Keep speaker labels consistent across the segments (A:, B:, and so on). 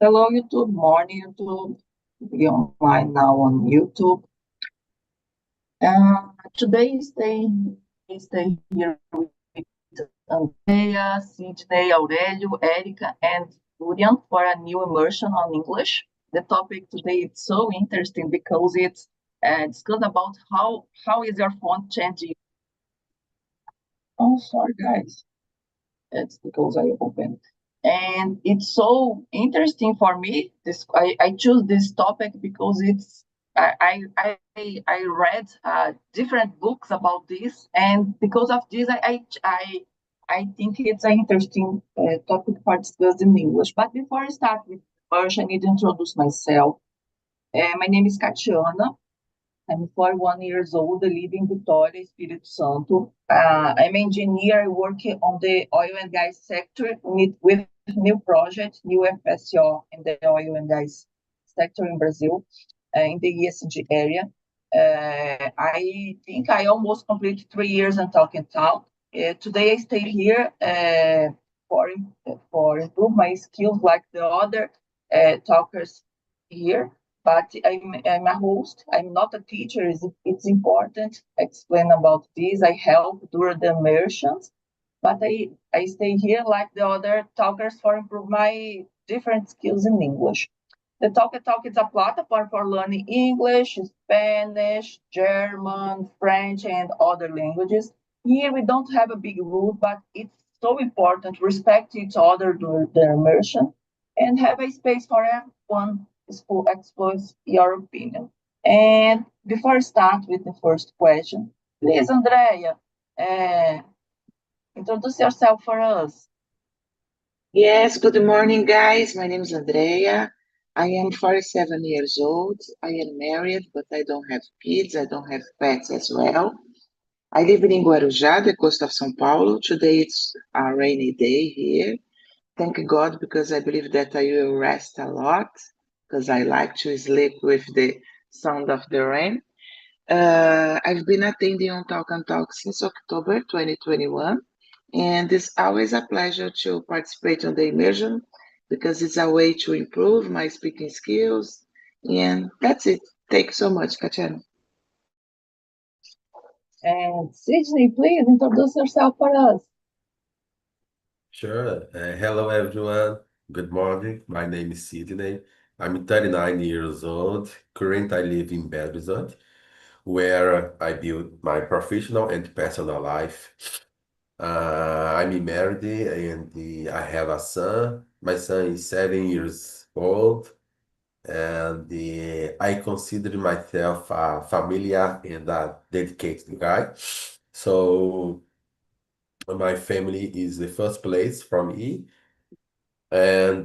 A: Hello, YouTube. Morning, YouTube. We online now on YouTube. Today, stay here with Andrea, Sidney, Aurelio, Erica, and Julian for a new immersion on English. The topic today is so interesting because it's discussed about how is your font changing. Oh, sorry, guys. It's because I opened. And it's so interesting for me. I choose this topic because I read different books about this, and because of this, I think it's an interesting topic for discuss in English. But before I start with first, I need to introduce myself. My name is Katiana. I'm 41 years old. I live in Vitória, Espírito Santo. I'm an engineer. I work on the oil and gas sector with new project, new FSO in the oil and gas sector in Brazil, in the ESG area. I think I almost completed 3 years in TALKNTALK. Today I stay here for improve my skills like the other talkers here. But I'm a host. I'm not a teacher. It's important to explain about this. I help during the immersions, but I stay here like the other talkers for improve my different skills in English. The Talk is a platform for learning English, Spanish, German, French, and other languages. Here we don't have a big rule, but it's so important to respect each other during the immersion and have a space for everyone to express your opinion. And before I start with the first question, please, Andrea, introduce yourself for us.
B: Yes, good morning, guys. My name is Andrea. I am 47 years old. I am married, but I don't have kids. I don't have pets as well. I live in Guarujá, the coast of São Paulo. Today it's a rainy day here. Thank God, because I believe that I will rest a lot, because I like to sleep with the sound of the rain. I've been attending on Talk and Talk since October 2021, and it's always a pleasure to participate on the immersion because it's a way to improve my speaking skills. And that's it. Thank you so much, Katiana.
A: And Sidney, please introduce yourself for us.
C: Sure. Hello, everyone. Good morning. My name is Sidney. I'm 39 years old. Currently, I live in Belo Horizonte, where I build my professional and personal life. I'm married and I have a son. My son is 7 years old, and I consider myself a familiar and a dedicated guy. So my family is the first place for me. And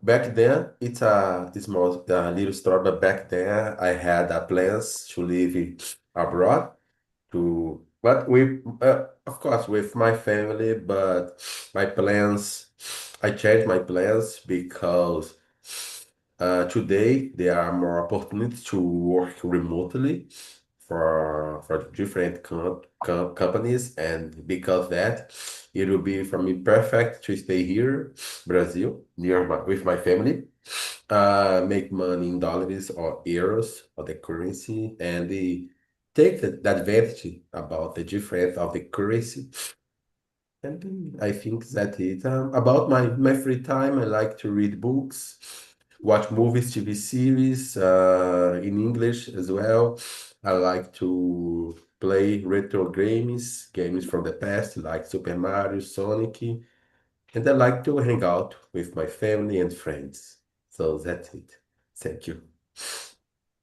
C: back then, it's a small little story, but back then I had plans to live abroad but of course, with my family, but I changed my plans because today there are more opportunities to work remotely for different companies, and because that, it will be for me perfect to stay here, Brazil, with my family, make money in dollars or euros or the currency, and take the advantage about the difference of the currency. And I think that it about my free time. I like to read books, watch movies, TV series in English as well. I like to play retro games from the past like Super Mario, Sonic, and I like to hang out with my family and friends. So that's it. Thank you.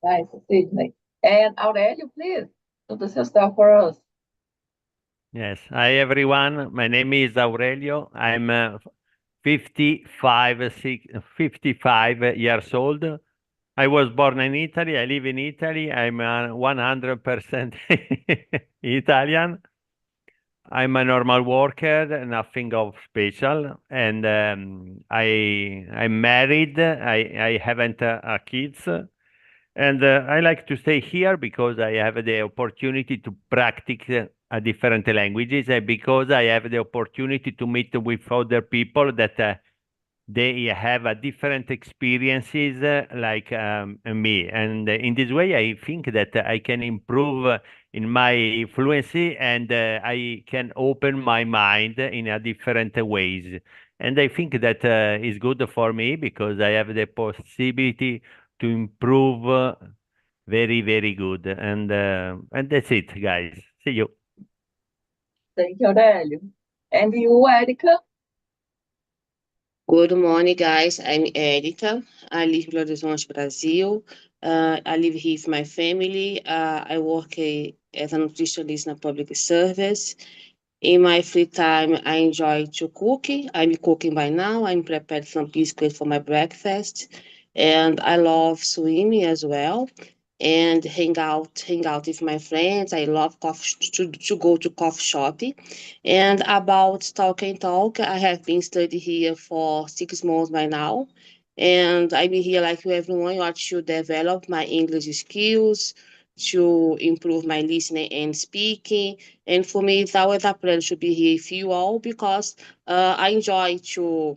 A: Nice, Sidney. And Aurelio, please introduce yourself for us.
D: Yes. Hi, everyone. My name is Aurelio. I'm 55 years old. I was born in Italy. I live in Italy. I'm 100% Italian. I'm a normal worker, nothing of special. And I'm married. I haven't kids. And I like to stay here because I have the opportunity to practice different languages, because I have the opportunity to meet with other people that they have a different experiences like me. And in this way, I think that I can improve in my fluency and I can open my mind in a different ways. And I think that is good for me because I have the possibility to improve very, very good. And that's it, guys. See you.
A: Thank you, Aurélio. And you, Erica?
E: Good morning, guys. I'm Erika. I live in Belo Horizonte, Brazil. I live here with my family. I work as a nutritionist in a public service. In my free time, I enjoy to cook. I'm cooking by now. I'm preparing some biscuits for my breakfast. And I love swimming as well. And hang out with my friends. I love to go to coffee shop. And about talk and talk, I have been studying here for 6 months by now. And I've been here like everyone want to develop my English skills, to improve my listening and speaking. And for me, it's always a pleasure to be here with you all because I enjoy to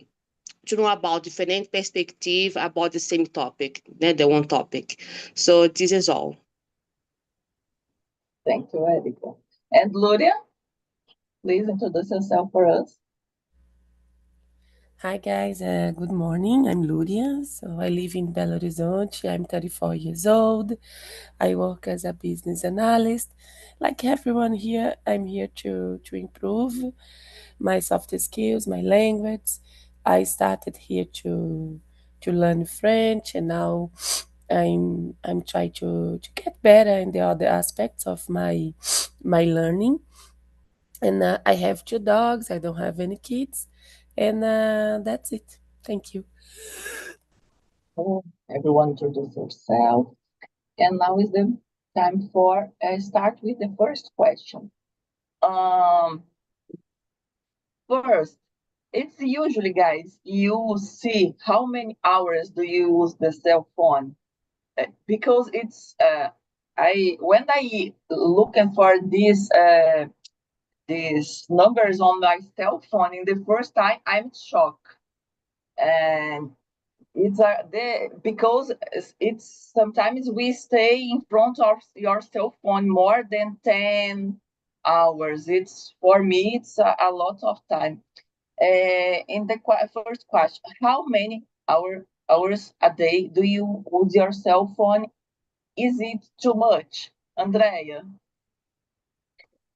E: know about different perspective about the same topic, the one topic. So this is all.
A: Thank you, Erica. And Luria, please introduce yourself for us.
F: Hi guys, good morning. I'm Luria. So I live in Belo Horizonte. I'm 34 years old. I work as a business analyst. Like everyone here, I'm here to improve my soft skills, my language. I started here to learn French, and now I'm trying to get better in the other aspects of my learning. And I have 2 dogs. I don't have any kids, and that's it. Thank you.
A: Oh, everyone introduce yourself. And now is the time for start with the first question. First, it's usually, guys, you see how many hours do you use the cell phone? Because it's when I looking for these numbers on my cell phone in the first time, I'm shocked. And it's because it's sometimes we stay in front of your cell phone more than 10 hours. It's for me, it's a lot of time. In the first question, how many hours a day do you use your cell phone? Is it too much, Andrea?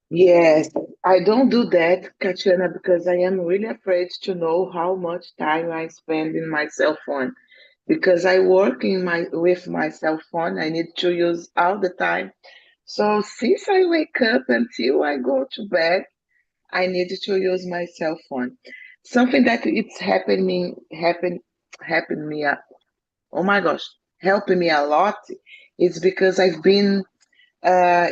B: Yes, I don't do that, Katrina, because I am really afraid to know how much time I spend in my cell phone. Because I work with my cell phone, I need to use all the time. So since I wake up until I go to bed, I need to use my cell phone. Something that it's happened me. Oh my gosh, helping me a lot is because I've been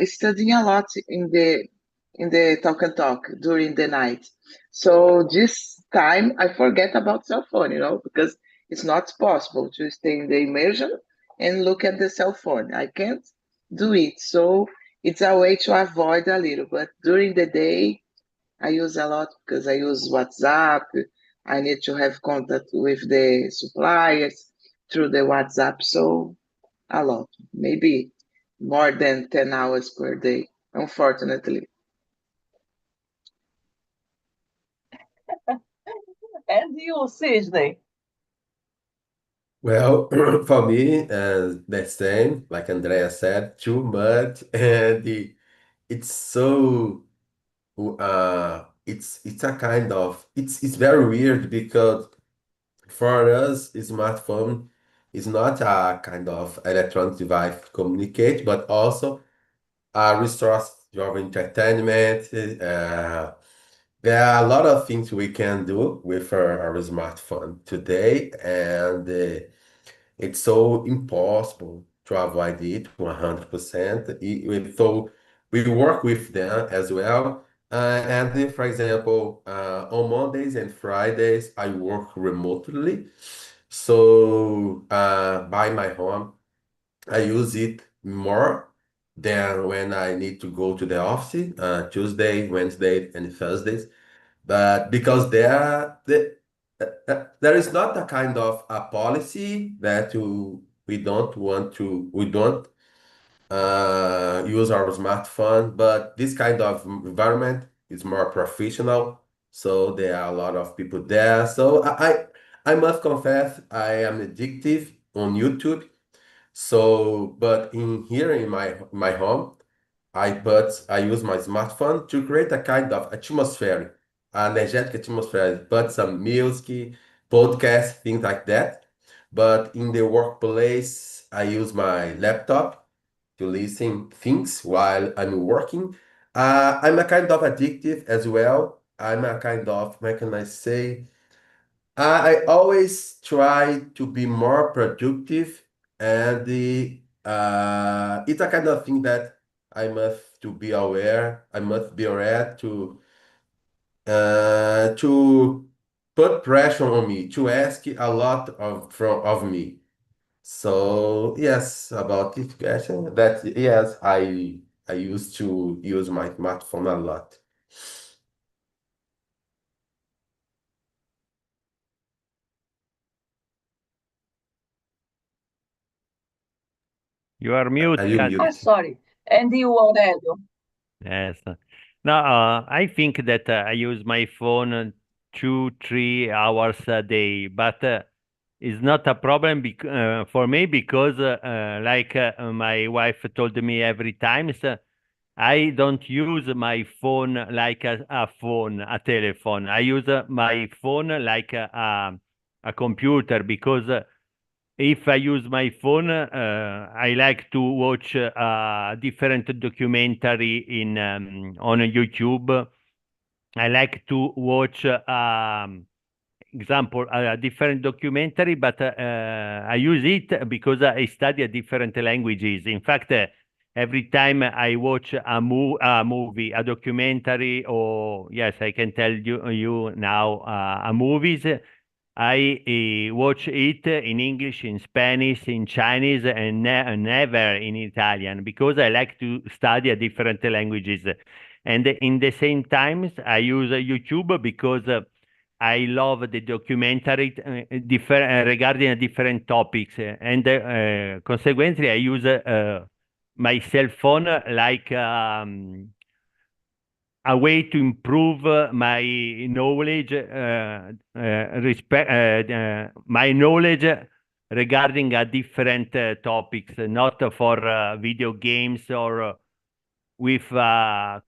B: studying a lot in the talk and talk during the night. So this time I forget about cell phone, because it's not possible to stay in the immersion and look at the cell phone. I can't do it. So it's a way to avoid a little. But during the day, I use a lot because I use WhatsApp. I need to have contact with the suppliers through the WhatsApp. So a lot, maybe more than 10 hours per day, unfortunately.
A: And you, Sidney?
C: Well, for me, the same, like Andrea said, too much, and it's so it's a kind of it's very weird because for us, smartphone is not a kind of electronic device to communicate, but also a resource of entertainment. There are a lot of things we can do with our smartphone today, and it's so impossible to avoid it 100%. So we work with them as well. And then, for example, on Mondays and Fridays, I work remotely. So by my home, I use it more than when I need to go to the office, Tuesday, Wednesday, and Thursdays. But because there is not a kind of a policy that we don't use our smartphone, but this kind of environment is more professional. So there are a lot of people there. So I must confess I am addictive on YouTube. So, but in here in my home, I use my smartphone to create a kind of atmosphere, energetic atmosphere, put some music, podcast, things like that. But in the workplace, I use my laptop to listen things while I'm working. I'm a kind of addictive as well. I'm a kind of, how can I say? I always try to be more productive, and it's a kind of thing that I must to be aware. I must be aware to put pressure on me, to ask a lot of me. So yes, about this question, that yes, I used to use my smartphone a lot.
D: You are mute,
C: Are you
D: Kat.
C: mute?
A: Sorry. And you, Aurelio?
D: Yes. No, I think that I use my phone 2-3 hours a day, but it's not a problem for me because, like my wife told me every time, I don't use my phone like a phone, a telephone. I use my phone like a computer because if I use my phone, I like to watch different documentary in on YouTube. I like to watch, example, a different documentary, but I use it because I study different languages. In fact, every time I watch a movie, a documentary, or yes, I can tell you now a movies. I watch it in English, in Spanish, in Chinese, and never in Italian because I like to study different languages. And in the same times, I use YouTube because I love the documentary regarding different topics, and consequently, I use my cell phone like a way to improve my knowledge, my knowledge regarding different topics, not for video games or with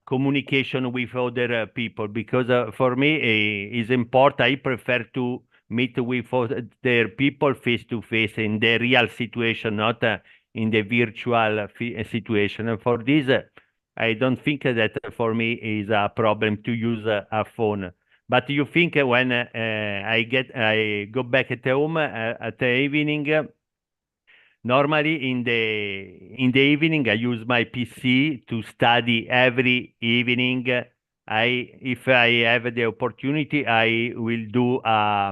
D: communication with other people, because for me it's important. I prefer to meet with other people face to face in the real situation, not in the virtual situation. And for this, I don't think that for me is a problem to use a phone. But you think when I go back at home at the evening, normally in the evening I use my PC to study every evening. If I have the opportunity, I will do a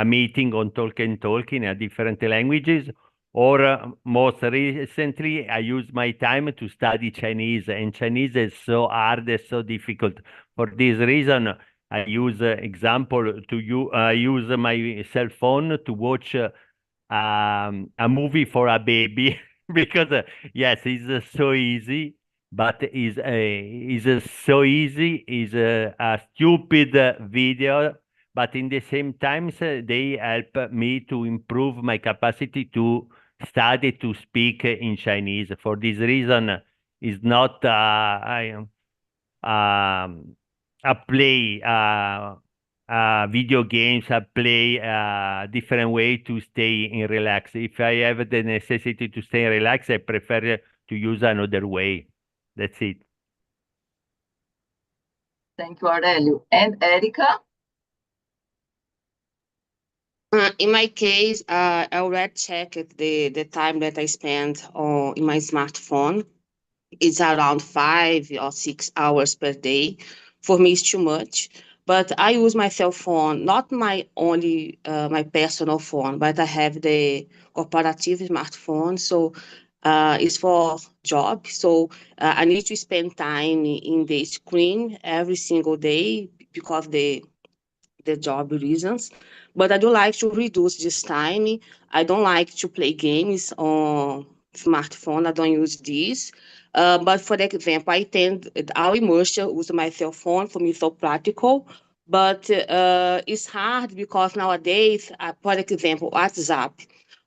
D: meeting on Talk and Talk in different languages. Or most recently, I use my time to study Chinese, and Chinese is so hard, it's so difficult. For this reason, I use example to you. I use my cell phone to watch a movie for a baby because yes, it's so easy, but is so easy. Is a stupid video, but in the same time, they help me to improve my capacity to study to speak in Chinese. For this reason, is not a play, video games, a play, different way to stay in relax. If I have the necessity to stay relaxed, I prefer to use another way. That's it.
A: Thank you, Aurelio. And Erica?
E: In my case, I already checked the time that I spend in my smartphone. It's around 5 or 6 hours per day. For me, it's too much. But I use my cell phone, not my only my personal phone, but I have the corporative smartphone. So it's for job. So I need to spend time in the screen every single day because the the job reasons. But I do like to reduce this time. I don't like to play games on smartphone. I don't use this. But for example, I tend our immersion use my cell phone for me so practical. But it's hard because nowadays, for example, WhatsApp.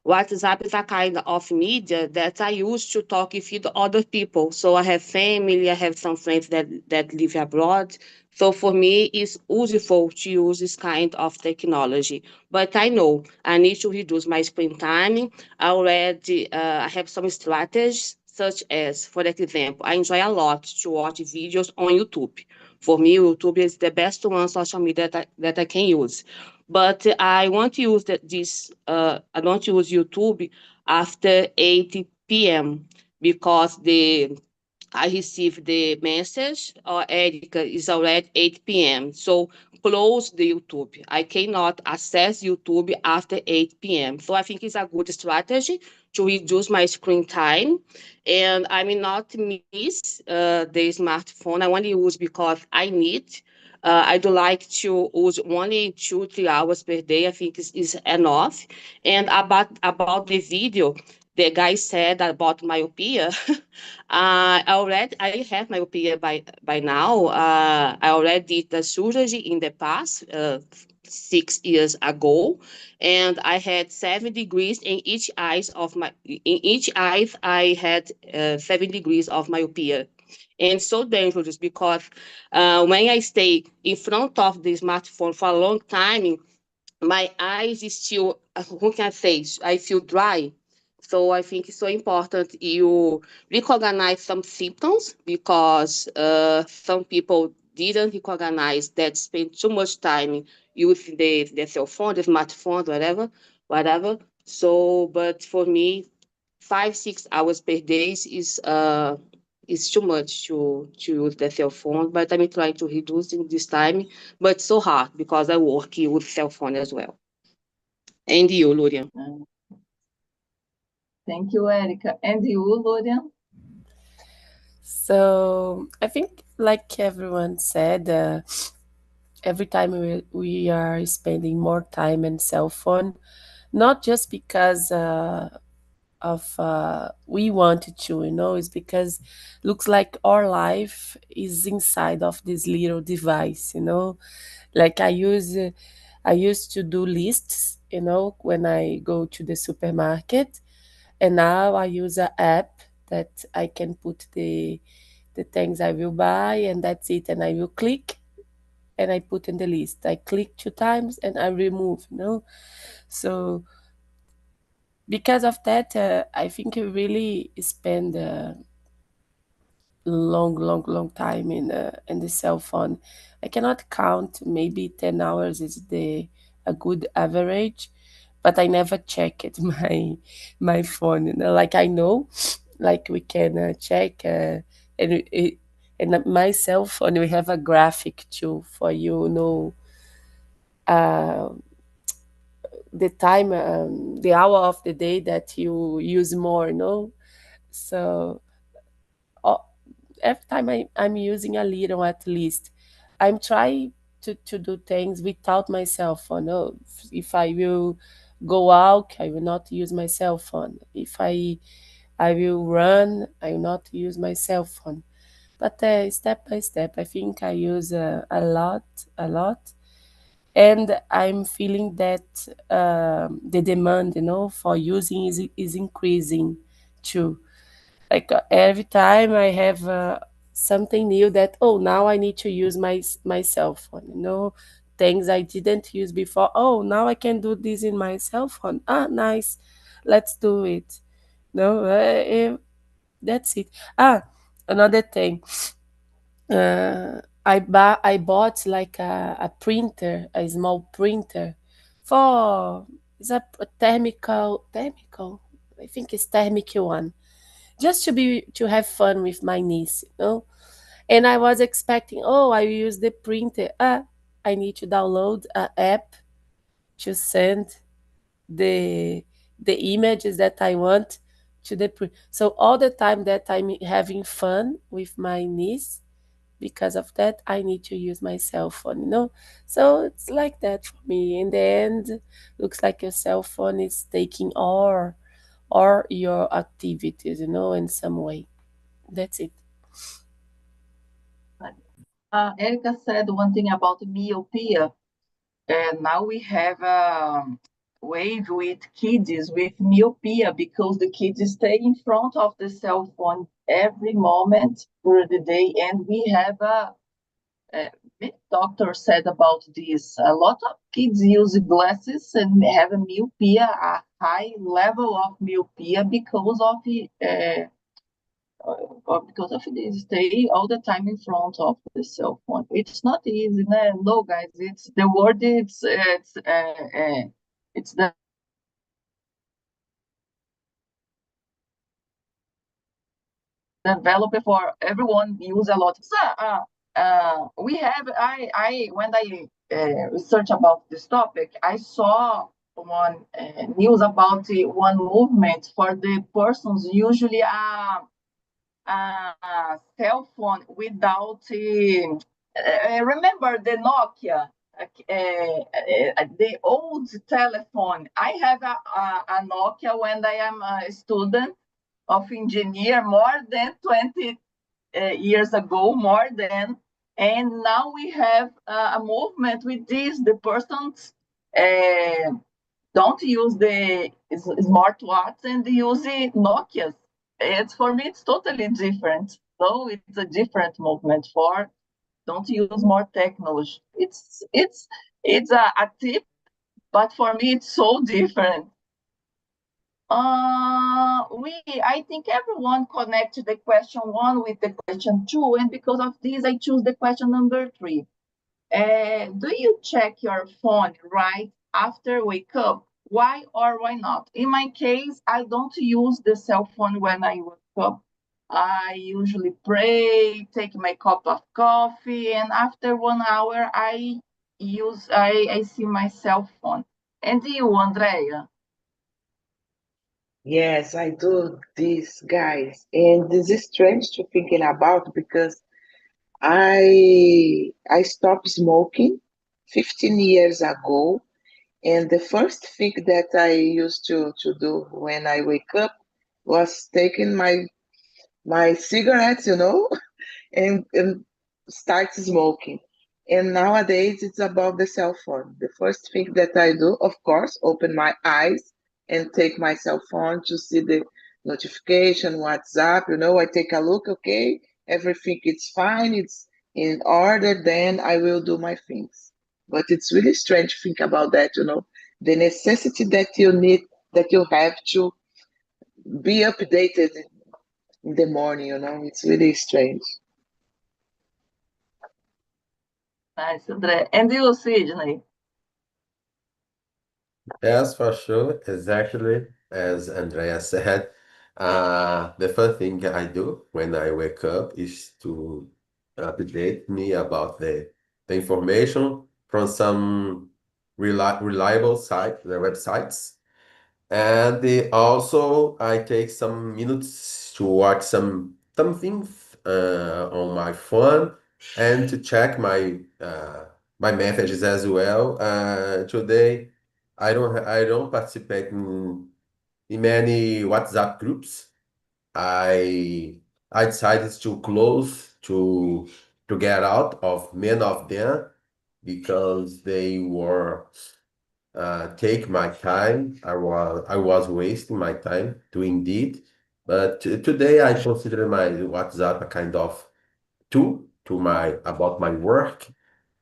E: WhatsApp is a kind of media that I use to talk with other people. So I have family, I have some friends that live abroad. So for me, it's useful to use this kind of technology. But I know I need to reduce my screen time. I have some strategies, such as, for example, I enjoy a lot to watch videos on YouTube. For me, YouTube is the best one social media that I can use. But I want to use I don't use YouTube after 8 p.m. because I received the message, or Erica, is already 8 p.m. So close the YouTube. I cannot access YouTube after 8 p.m. So I think it's a good strategy to reduce my screen time. And I may not miss the smartphone. I only use because I need. I do like to use only 2-3 hours per day. I think is enough. And about the video, the guy said about myopia. I have myopia by now. I already did the surgery in the past, 6 years ago, and I had 7 degrees in each eye. I had 7 degrees of myopia, and so dangerous because when I stay in front of the smartphone for a long time, my eyes is still, who can I say, I feel dry. So I think it's so important you recognize some symptoms because some people didn't recognize that spend too much time using the cell phone, the smartphone, whatever. So, but for me, 5-6 hours per day is too much to use the cell phone. But I'm trying to reduce in this time, but it's so hard because I work with cell phone as well. And you, Lurian?
A: Thank you, Erica. And you, Lurian?
F: So I think, like everyone said, every time we are spending more time in cell phone, not just because of we wanted to, it's because looks like our life is inside of this little device. Like I used to do lists, when I go to the supermarket, and now I use an app that I can put the things I will buy, and that's it. And I will click and I put in the list. I click 2 times and I remove, So because of that, I think I really spend long time in the cell phone. I cannot count. Maybe 10 hours is a good average, but I never check it my phone. Like I know, like we can check and my cell phone we have a graphic too for uh, the time, the hour of the day that you use more. So every time I'm using a little at least. I'm trying to do things without my cell phone. No, if I will go out, I will not use my cell phone. If I will run, I will not use my cell phone. But step by step, I think I use a lot. And I'm feeling that the demand, for using is increasing too. Like every time I have something new that, oh, now I need to use my cell phone, things I didn't use before. Oh, now I can do this in my cell phone. Ah, nice, let's do it. No, that's it. Another thing, I bought like a printer, a small printer for, it's a thermical, I think it's thermic one, just to have fun with my niece. And I was expecting, oh, I will use the printer. I need to download an app to send the images that I want to the print. So all the time that I'm having fun with my niece, because of that, I need to use my cell phone, you know? So it's like that for me. In the end, looks like your cell phone is taking or your activities, you know, in some way. That's it.
A: Erica said one thing about myopia. Now we have a wave with kids with myopia because the kids stay in front of the cell phone every moment through the day, and we have many doctors said about this. A lot of kids use glasses and have a myopia, a high level of myopia because of this. Stay all the time in front of the cell phone. It's not easy, no, guys. It's the word. It's the developer for everyone use a lot. So we have I when I research about this topic, I saw one news about one movement for the persons usually a cell phone without remember the Nokia, the old telephone. I have a Nokia when I am a student of engineer more than 20 years ago, more than, and now we have a movement with this. The persons don't use the smartwatch and use the Nokias. It's for me, it's totally different. So it's a different movement for don't use more technology. It's a tip, but for me it's so different. I think everyone connected the question 1 with the question 2, and because of this, I choose the question number 3. Do you check your phone right after wake up? Why or why not? In my case, I don't use the cell phone when I wake up. I usually pray, take my cup of coffee, and after 1 hour, I see my cell phone. And you, Andrea?
B: Yes, I do this, guys. And this is strange to thinking about because I stopped smoking 15 years ago. And the first thing that I used to do when I wake up was taking my cigarettes, you know, and start smoking. And nowadays it's about the cell phone. The first thing that I do, of course, open my eyes and take my cell phone to see the notification, WhatsApp, you know, I take a look, okay, everything is fine, it's in order, then I will do my things. But it's really strange to think about that, you know, the necessity that you need, that you have to be updated in the morning, you know, it's really strange.
A: Nice, Andrea. And you, Sidney?
C: Yes, for sure. Exactly as Andrea said. The first thing I do when I wake up is to update me about the information from some reliable the websites. And also I take some minutes to watch something on my phone and to check my messages as well. Today I don't participate in many WhatsApp groups. I I decided to close to get out of many of them because they were take my time. I was wasting my time doing it. But today I consider my WhatsApp a kind of tool to about my work.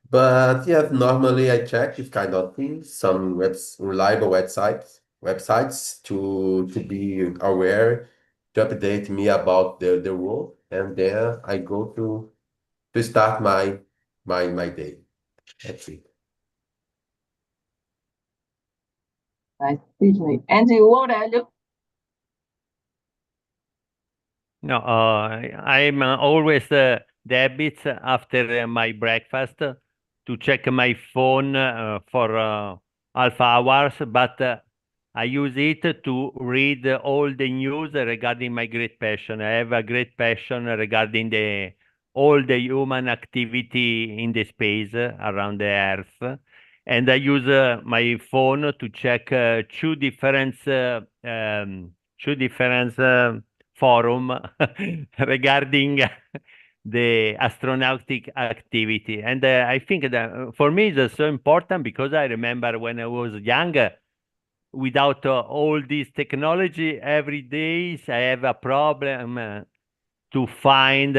C: But yes, normally I check this kind of things, some reliable websites to be aware, to update me about the world, and then I go to start my day. That's it.
A: Nice, Sidney. And you, Aurélio?
D: No, I'm always debits after my breakfast to check my phone for half hours, but I use it to read all the news regarding my great passion. I have a great passion regarding the all the human activity in the space around the Earth. And I use my phone to check two different forum regarding the astronautic activity. And I think that for me it's so important because I remember when I was younger, without all this technology, every day I have a problem to found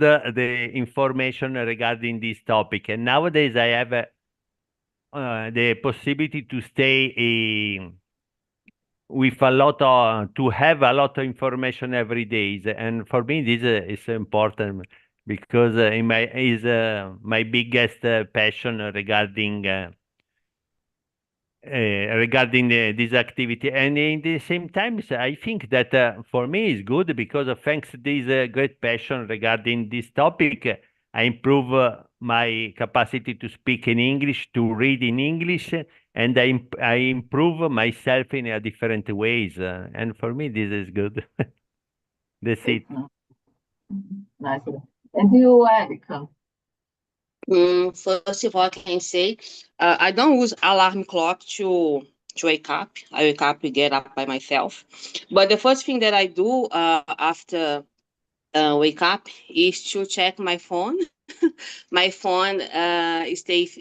D: the information regarding this topic. And nowadays I have the possibility to stay with a lot of, to have a lot of information every day. And for me, this is important because my biggest passion regarding this activity. And in the same time, I think that for me is good because thanks to this great passion regarding this topic, I improve my capacity to speak in English, to read in English, and I improve myself in a different ways. And for me, this is good. That's it.
A: Nice. And you, Erica?
E: First of all, I can say I don't use alarm clock to wake up. I wake up, get up by myself. But the first thing that I do after wake up is to check my phone. My phone stays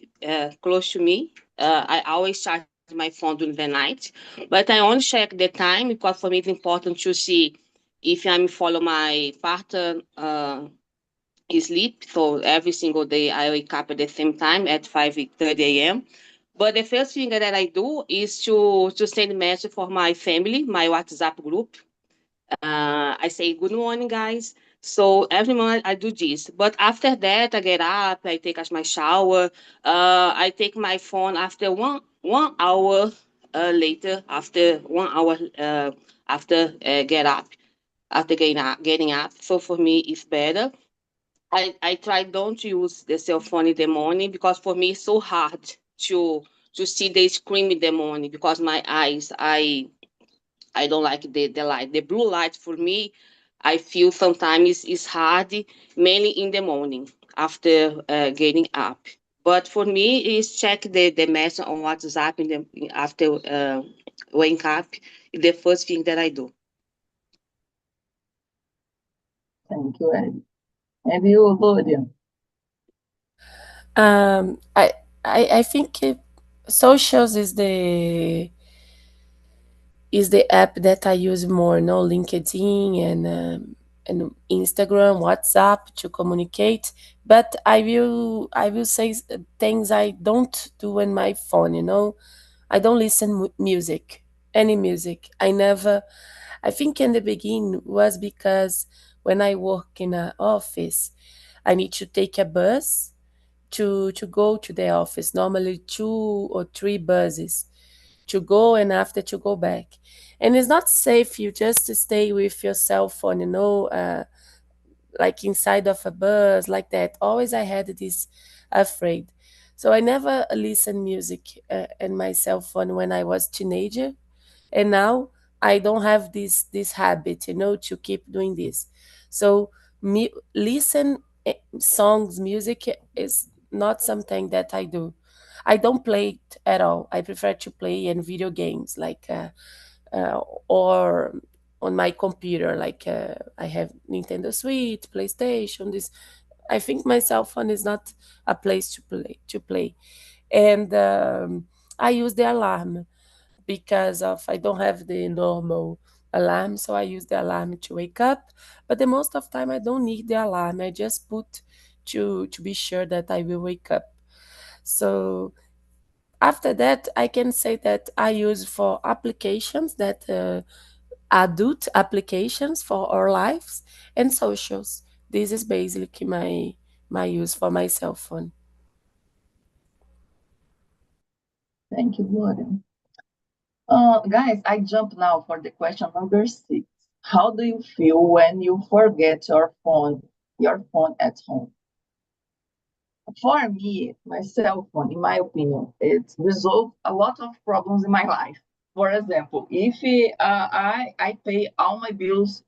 E: close to me. I always charge my phone during the night, but I only check the time because for me it's important to see if I'm follow my partner sleep. So every single day I wake up at the same time at 5:30 a.m. But the first thing that I do is to send a message for my family, my WhatsApp group. I say, good morning, guys. So every morning I do this. But after that, I get up, I take my shower. I take my phone after one hour later, after 1 hour after get up, after getting up. So for me, it's better. I try don't use the cell phone in the morning because for me it's so hard to see the screen in the morning because my eyes, I don't like the light. The blue light for me, I feel sometimes is hard, mainly in the morning after getting up. But for me, is check the message on WhatsApp after waking up. The first thing that I do.
A: Thank you, Erica. And you, Gloria?
F: I think socials is the app that I use more, no, LinkedIn and Instagram, WhatsApp to communicate. But I will say things I don't do in my phone. You know, I don't listen music, any music. I think in the beginning was because when I work in an office, I need to take a bus to go to the office. Normally 2 or 3 buses to go and after to go back. And it's not safe you just to stay with your cell phone, you know, like inside of a bus like that. Always I had this afraid. So I never listen music in my cell phone when I was teenager, and now I don't have this habit, you know, to keep doing this. So listen songs, music is not something that I do. I don't play it at all. I prefer to play in video games like or on my computer, like I have Nintendo Switch, PlayStation. This, I think my cell phone is not a place to play, and I use the alarm because of I don't have the normal alarm, so I use the alarm to wake up. But the most of time I don't need the alarm. I just put to be sure that I will wake up. So after that, I can say that I use for applications that adult applications for our lives and socials. This is basically my use for my cell phone.
A: Thank you, Gloria. Guys, I jump now for the question number 6. How do you feel when you forget your phone at home? For me, my cell phone, in my opinion, it resolved a lot of problems in my life. For example, if I pay all my bills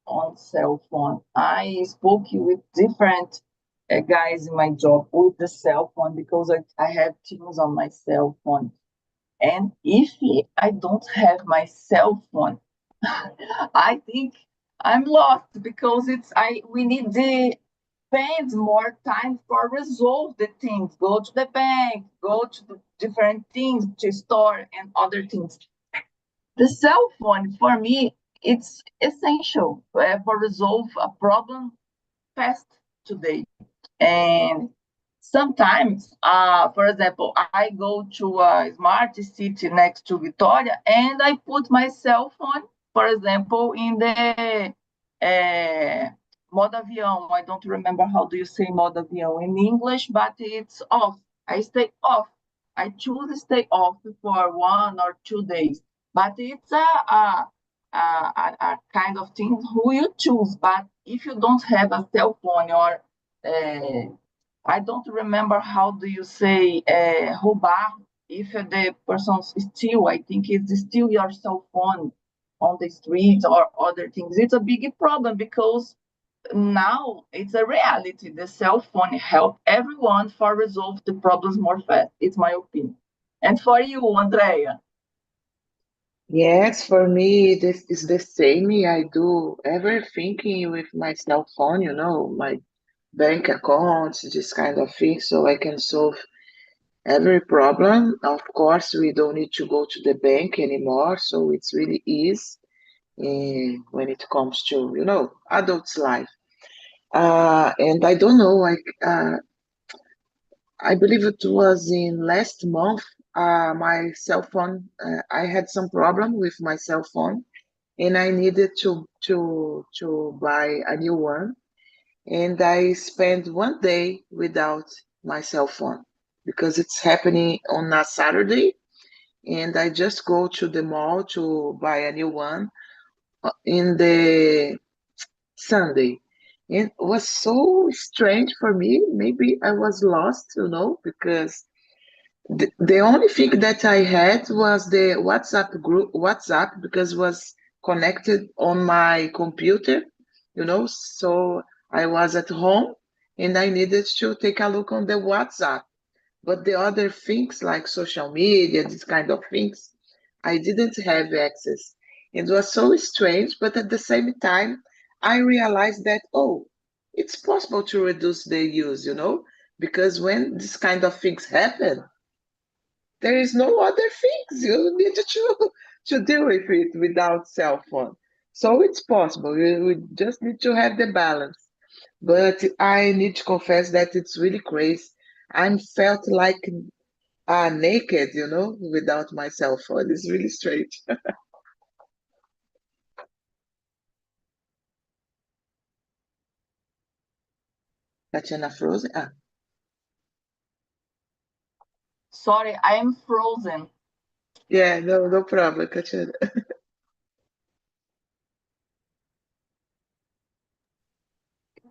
A: on cell phone. I spoke with different guys in my job with the cell phone because I have Teams on my cell phone. And if I don't have my cell phone, I think I'm lost because we need to spend more time for resolve the things. Go to the bank, go to the different things, to store and other things. The cell phone for me, it's essential for resolve a problem fast today. And sometimes, for example, I go to a smart city next to Victoria and I put my cell phone, for example, in the modo avião. I don't remember how do you say modo avião in English, but it's off. I stay off. I choose to stay off for 1 or 2 days. But it's a kind of thing who you choose. But if you don't have a cell phone or I don't remember how do you say roubar. If the person steal, I think it's steal your cell phone on the streets or other things. It's a big problem because now it's a reality. The cell phone help everyone for resolve the problems more fast. It's my opinion. And for you, Andrea?
B: Yes, for me, this is the same. I do everything with my cell phone, my bank accounts, this kind of thing, so I can solve every problem. Of course, we don't need to go to the bank anymore, so it's really easy when it comes to, adults' life. And I don't know, I believe it was in last month, my cell phone, I had some problem with my cell phone, and I needed to buy a new one. And I spent 1 day without my cell phone because it's happening on a Saturday, and I just go to the mall to buy a new one in the Sunday. And it was so strange for me. Maybe I was lost, because the only thing that I had was the WhatsApp, because it was connected on my computer, so I was at home and I needed to take a look on the WhatsApp. But the other things like social media, these kind of things, I didn't have access. It was so strange, but at the same time, I realized that, it's possible to reduce the use, because when this kind of things happen, there is no other things. You need to deal with it without cell phone. So it's possible. We just need to have the balance. But I need to confess that it's really crazy. I felt like naked, without my cell phone. It's really strange. Tatiana frozen?
A: Sorry, I am frozen.
B: Yeah, no problem, Tatiana.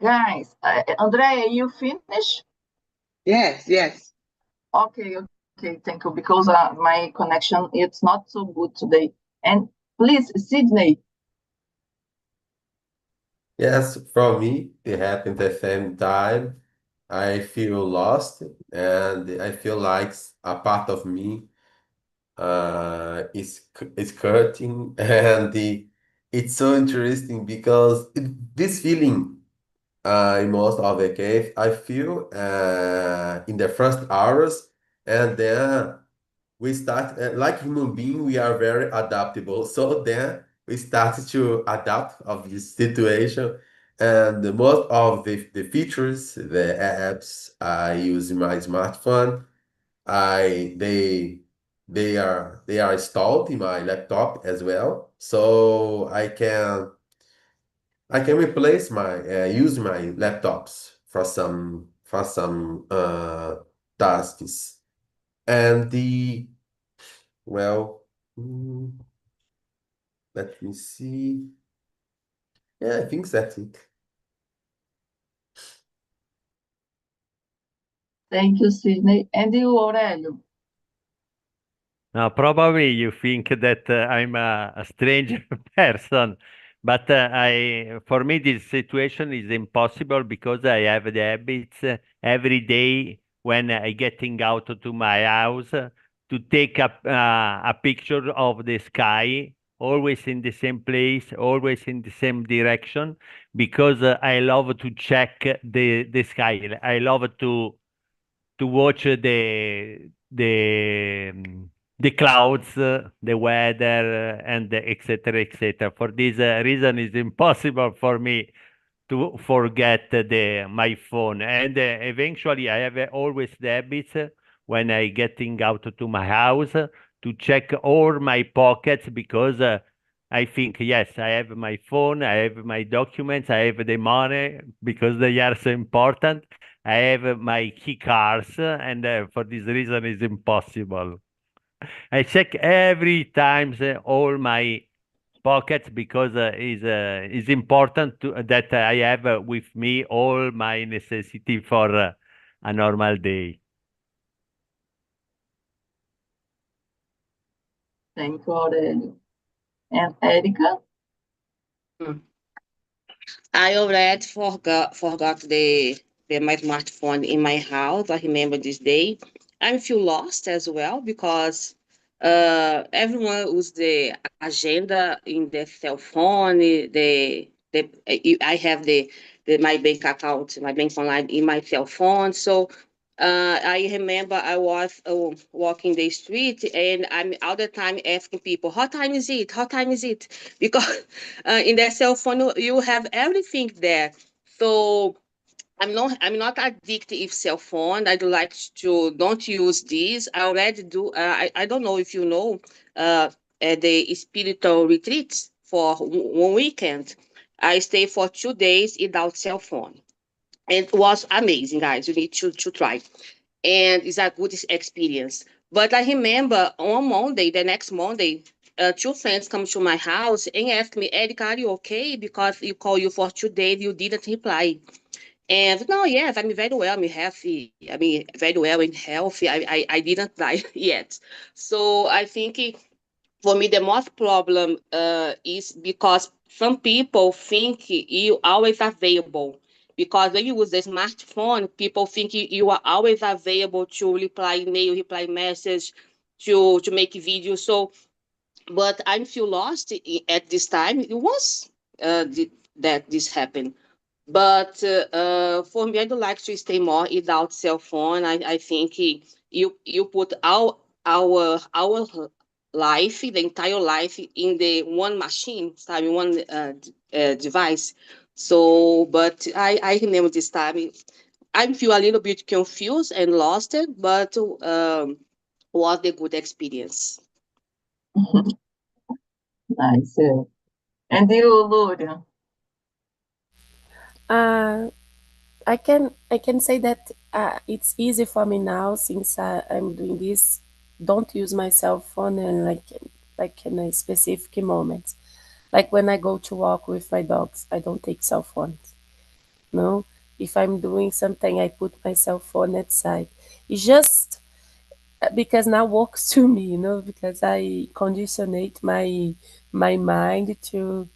A: Guys, Andrea, you finished?
B: Yes.
A: Okay, thank you. Because my connection, it's not so good today. And please, Sydney.
C: Yes, for me, it happened at the same time. I feel lost, and I feel like a part of me is hurting, and it's so interesting because this feeling in most of the case I feel in the first hours, and then we start like human being, we are very adaptable. So then we started to adapt of this situation, and most of the features, the apps I use in my smartphone, I they are installed in my laptop as well, so I can replace my use my laptops for some tasks. And well, mm, let me see. Yeah, I think that's it.
A: Thank you, Sydney. And you, Aurelio?
D: Now, probably you think that I'm a strange person But for me, this situation is impossible because I have the habits every day when I getting out to my house to take a picture of the sky, always in the same place, always in the same direction, because I love to check the sky. I love to watch the clouds, the weather, and etc. etc. For this reason, it's impossible for me to forget my phone. And eventually, I have always the habits when I getting out to my house to check all my pockets because I think yes, I have my phone, I have my documents, I have the money because they are so important. I have my key cards, and for this reason, it's impossible. I check every time all my pockets because it's important that I have with me all my necessity for a normal day.
A: Thank you, Aurelio. And Erica?
E: I already forgot the my smartphone in my house. I remember this day. I feel lost as well because everyone use the agenda in their cell phone. I have the my bank account, my bank online in my cell phone. So I remember I was walking the street and I'm all the time asking people, "What time is it? What time is it?" Because in their cell phone you have everything there. So I'm not addicted if cell phone. I do like to don't use this. I already do. I don't know if you know at the spiritual retreats for one weekend. I stay for 2 days without cell phone. It was amazing, guys. You need to try, and it's a good experience. But I remember on Monday, the next Monday, two friends come to my house and ask me, "Erica, are you okay? Because you call you for 2 days, you didn't reply." And no, yes, I'm very well. I'm healthy. I mean, very well and healthy. I didn't die yet. So I think for me, the most problem is because some people think you always available. Because when you use the smartphone, people think you are always available to reply email, reply message, to make video. So, but I feel lost at this time. It was that this happened. But for me, I do like to stay more without cell phone. I think you put our life, the entire life, in the one machine, sorry, one device. So, but I remember this time. I feel a little bit confused and lost, but was a good experience.
A: Nice. And you, Luria?
F: I can say that it's easy for me now since I'm doing this. Don't use my cell phone and like in a specific moments. Like when I go to walk with my dogs, I don't take cell phones. No, if I'm doing something, I put my cell phone aside. It's just because now works to me, because I conditionate my mind to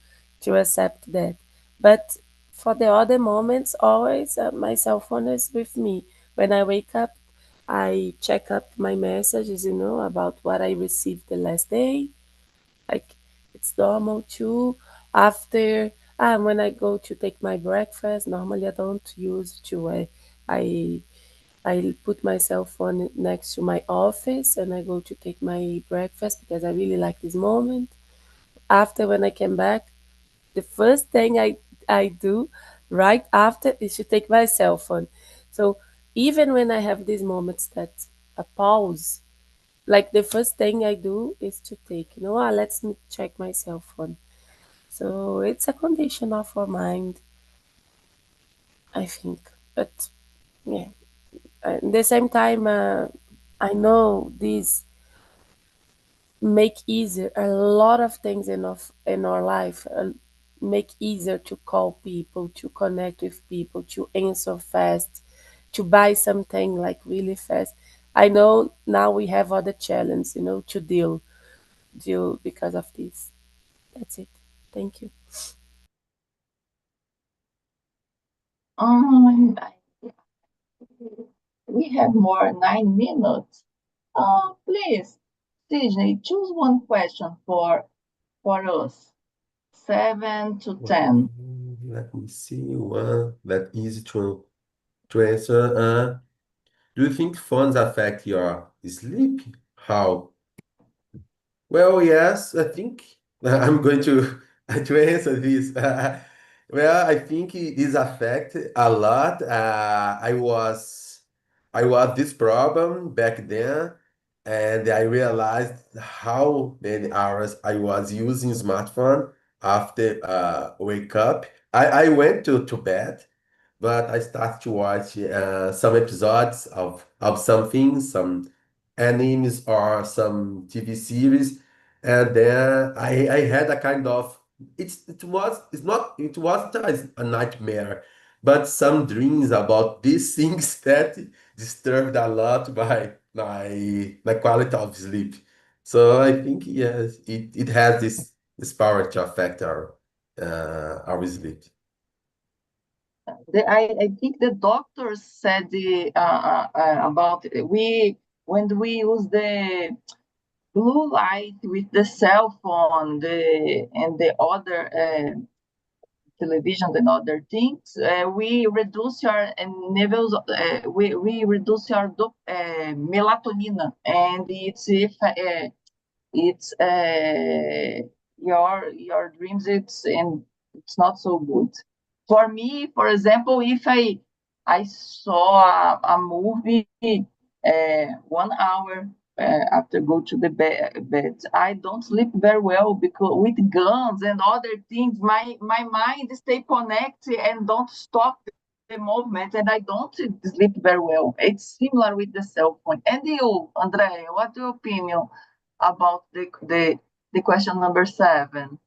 F: accept that. But for the other moments, always my cell phone is with me. When I wake up, I check up my messages, about what I received the last day. Like it's normal too. After when I go to take my breakfast, normally I don't use to. I I put my cell phone next to my office and I go to take my breakfast because I really like this moment. After when I came back, the first thing I do right after is to take my cell phone. So even when I have these moments that a pause, like the first thing I do is to take, let's me check my cell phone. So it's a condition of our mind, I think. But yeah, at the same time, I know these make easier a lot of things in our life. Make easier to call people, to connect with people, to answer fast, to buy something like really fast. I know now we have other challenges, to deal because of this. That's it. Thank you.
A: We have more 9 minutes. Please, Sidney, choose one question for us. 7 to 10.
C: Let me see one that easy to answer. Do you think phones affect your sleep? How? Well, yes, I think I'm going to answer this. Well, I think it is affect a lot. I was this problem back then, and I realized how many hours I was using smartphone after wake up. I went to bed, but I started to watch some episodes of something, some animes or some TV series, and then I had a kind of it wasn't a nightmare, but some dreams about these things that disturbed a lot my quality of sleep. So I think yes, it has this power to affect our sleep.
A: I think the doctors said about when we use the blue light with the cell phone and the other television and other things, we reduce your levels. We reduce your melatonin, and it's your dreams. It's not so good. For me, for example, if I saw a movie 1 hour after go to the bed, I don't sleep very well because with guns and other things, my mind stay connected and don't stop the movement, and I don't sleep very well. It's similar with the cell phone. And you, Andrea, what's your opinion about the question number 7?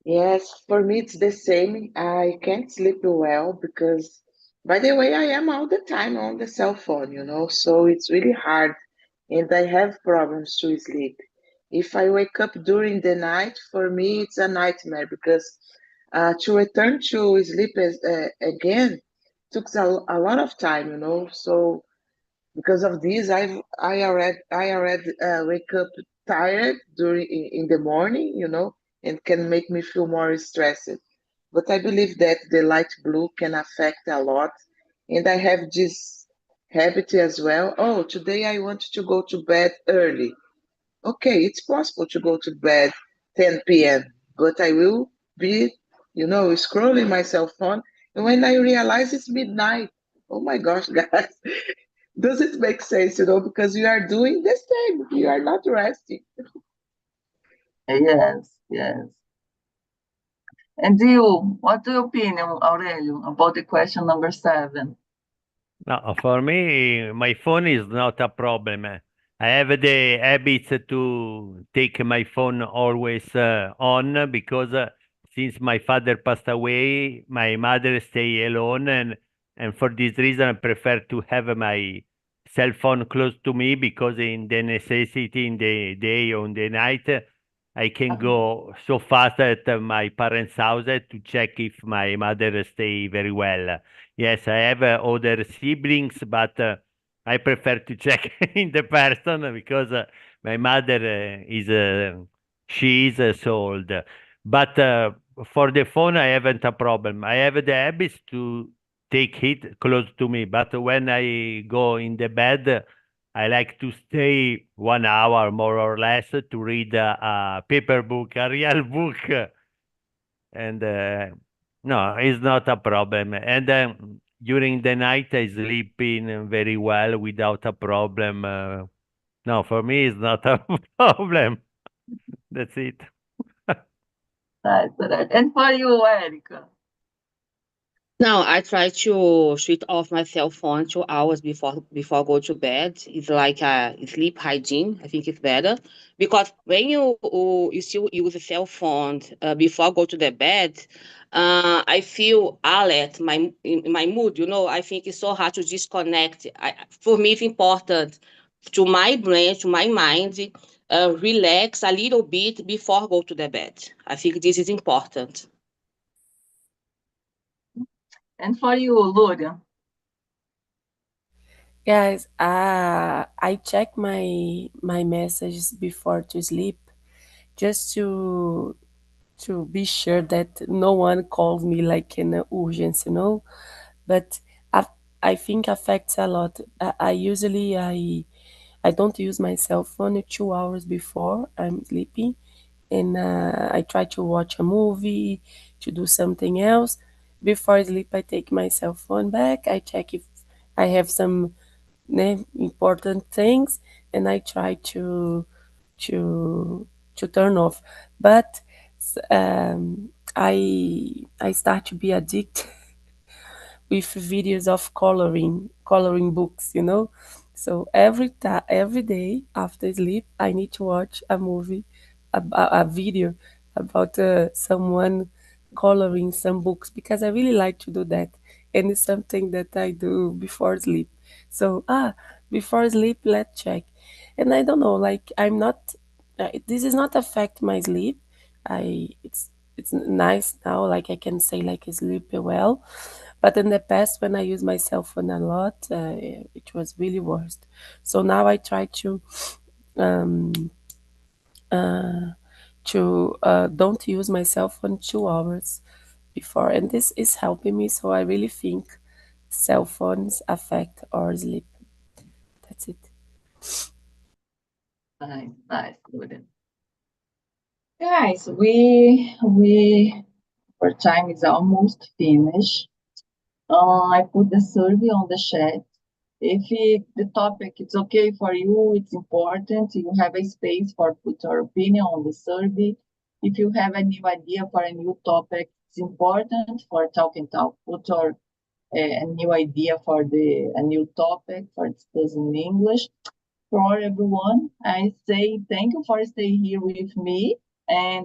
B: Yes, for me it's the same. I can't sleep well because, by the way, I am all the time on the cell phone, so it's really hard and I have problems to sleep. If I wake up during the night, for me it's a nightmare because to return to sleep again took a lot of time, So because of this, I already wake up tired in the morning, and can make me feel more stressed. But I believe that the light blue can affect a lot, and I have this habit as well. Oh, today I want to go to bed early. Okay, it's possible to go to bed 10 p.m., but I will be, scrolling my cell phone, and when I realize it's midnight, oh my gosh, guys, does it make sense, because you are doing the same, you are not resting.
A: Yes. And you, what's your opinion, Aurelio, about the question number 7?
D: No, for me, my phone is not a problem. I have the habit to take my phone always on because since my father passed away, my mother stay alone, and for this reason, I prefer to have my cell phone close to me because in the necessity in the day or in the night, I can go so fast at my parents' house to check if my mother stay very well. Yes, I have other siblings, but I prefer to check in the person because my mother she is so old. But for the phone, I haven't a problem. I have the habit to take it close to me, but when I go in the bed, I like to stay 1 hour more or less to read a paper book, a real book, and no, it's not a problem. And during the night, I sleep in very well without a problem. No, for me, it's not a problem. That's it.
A: Right. And for you, Erica?
E: Now I try to switch off my cell phone 2 hours before I go to bed. It's like a sleep hygiene. I think it's better because when you still use a cell phone before I go to the bed, I feel alert. In my mood. I think it's so hard to disconnect. For me, it's important to my brain, to my mind, relax a little bit before I go to the bed. I think this is important.
A: And for you, Luria?
F: Guys, I check my messages before to sleep just to be sure that no one calls me like in an urgency, But I, I think affects a lot. I usually I don't use my cell phone 2 hours before I'm sleeping, and I try to watch a movie, to do something else. Before I sleep, I take my cell phone back. I check if I have some important things, and I try to to turn off. But I start to be addicted with videos of coloring books, So every day after sleep, I need to watch a movie, a video about someone coloring some books because I really like to do that, and it's something that I do before sleep. So before sleep, let's check. And I don't know, like I'm not. This is not affect my sleep. It's nice now, like I can say like I sleep well, but in the past, when I used my cell phone a lot, it was really worst. So now I try um, don't use my cell phone 2 hours before, and this is helping me. So I really think cell phones affect our sleep. That's it.
A: Nice, Luria. Guys, our time is almost finished. I put the survey on the chat. If the topic is okay for you, it's important. You have a space for put your opinion on the survey. If you have a new idea for a new topic, it's important for Talk and Talk. Put your a new idea for a new topic for discussing English. For everyone, I say thank you for staying here with me and